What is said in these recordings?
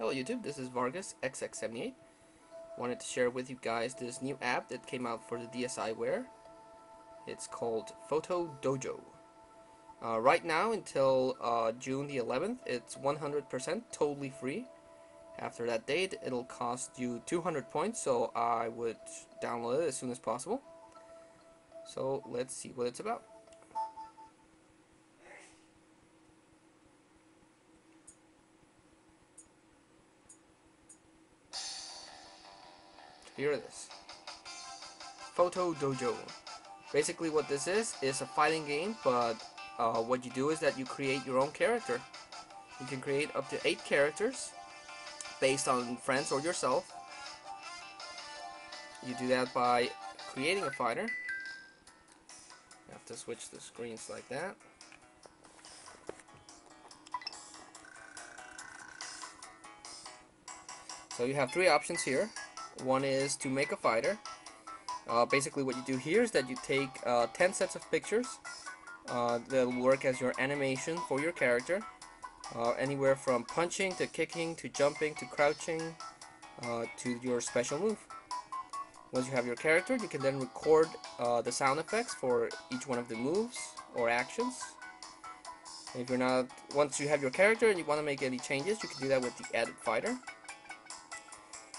Hello YouTube, this is Vargas XX78. Wanted to share with you guys this new app that came out for the DSi Wear. It's called Dojo. Right now until June the 11th, it's 100% totally free. After that date, it'll cost you 200 points, so I would download it as soon as possible. So let's see what it's about. Here it is. Dojo. Basically what this is a fighting game, but what you do is that you create your own character. You can create up to 8 characters based on friends or yourself. You do that by creating a fighter. You have to switch the screens like that. So you have 3 options here. One is to make a fighter. Basically what you do here is that you take 10 sets of pictures that'll work as your animation for your character. Anywhere from punching to kicking to jumping to crouching to your special move. Once you have your character, you can then record the sound effects for each one of the moves or actions. And if you're not, once you have your character and you want to make any changes, you can do that with the added fighter.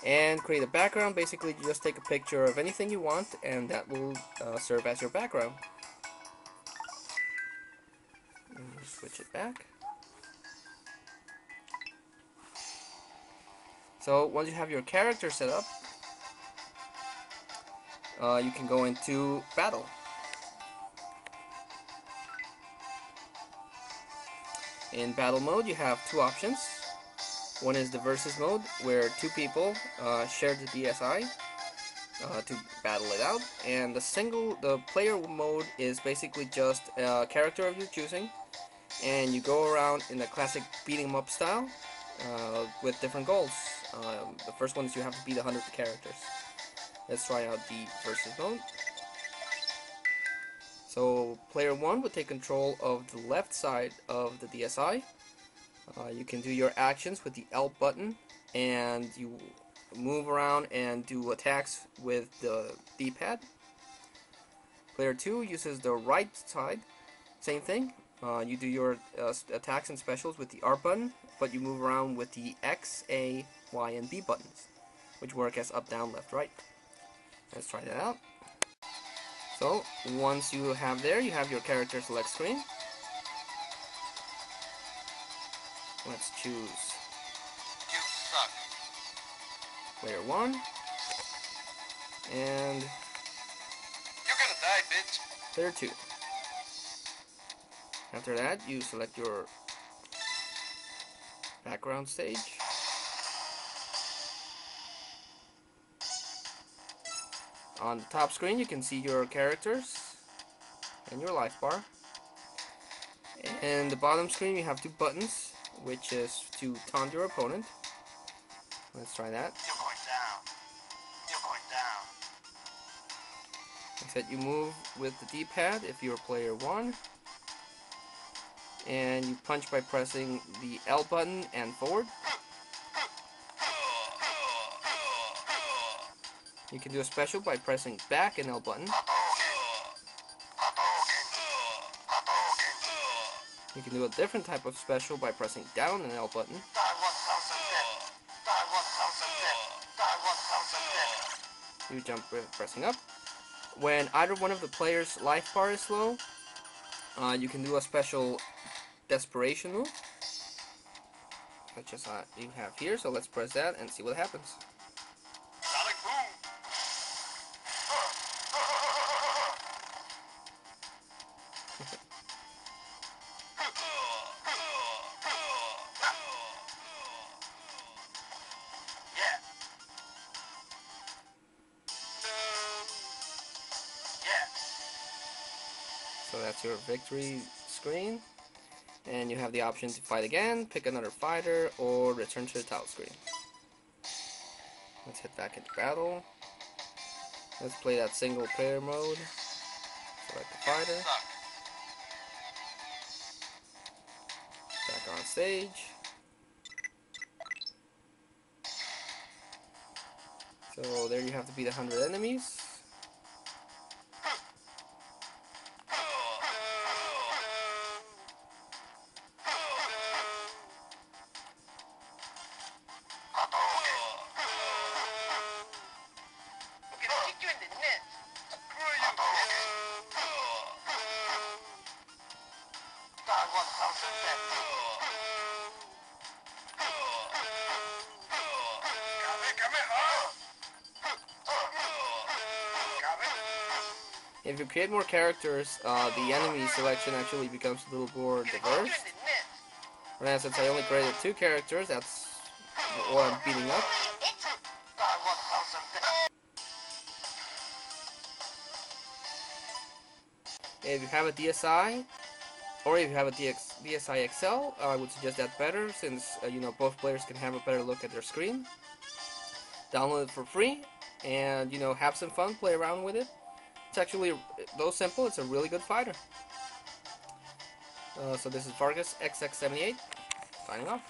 And create a background. Basically, you just take a picture of anything you want, and that will serve as your background. Switch it back. So once you have your character set up, you can go into battle. In battle mode, you have 2 options. One is the versus mode, where 2 people share the DSi to battle it out, and the player mode is basically just a character of your choosing, and you go around in the classic beat 'em up style with different goals. The first one is you have to beat 100 characters. Let's try out the versus mode. So player 1 will take control of the left side of the DSi. You can do your actions with the L button, and you move around and do attacks with the D-pad. Player 2 uses the right side. Same thing. You do your attacks and specials with the R button, but you move around with the X, A, Y, and B buttons, which work as up, down, left, right. Let's try that out. So once you have your character select screen. Let's choose You suck. player 1, and You're gonna die, bitch. player 2. After that, you select your background stage. On the top screen, you can see your characters and your life bar. And the bottom screen, you have 2 buttons, which is to taunt your opponent. Let's try that. You're going down. You're going down. I said you move with the D-pad if you're player 1. And you punch by pressing the L button and forward. You can do a special by pressing back and L button. You can do a different type of special by pressing down and L button. You jump pressing up. When either one of the players' life bar is low, you can do a special Desperation move, which is you have here. So let's press that and see what happens. Sonic boom. Yeah. Yeah. So that's your victory screen. And you have the option to fight again, pick another fighter, or return to the title screen. Let's head back into battle. Let's play that single player mode. Select the fighter. Back on stage. So there you have to beat 100 enemies. If you create more characters, the enemy selection actually becomes a little more diverse. Right now, since I only created 2 characters, that's what I'm beating up. If you have a DSi, or if you have a DSi XL, I would suggest that better, since you know, both players can have a better look at their screen. Download it for free, and you know, have some fun, play around with it. It's actually, though simple, it's a really good fighter. So this is Vargas XX78, signing off.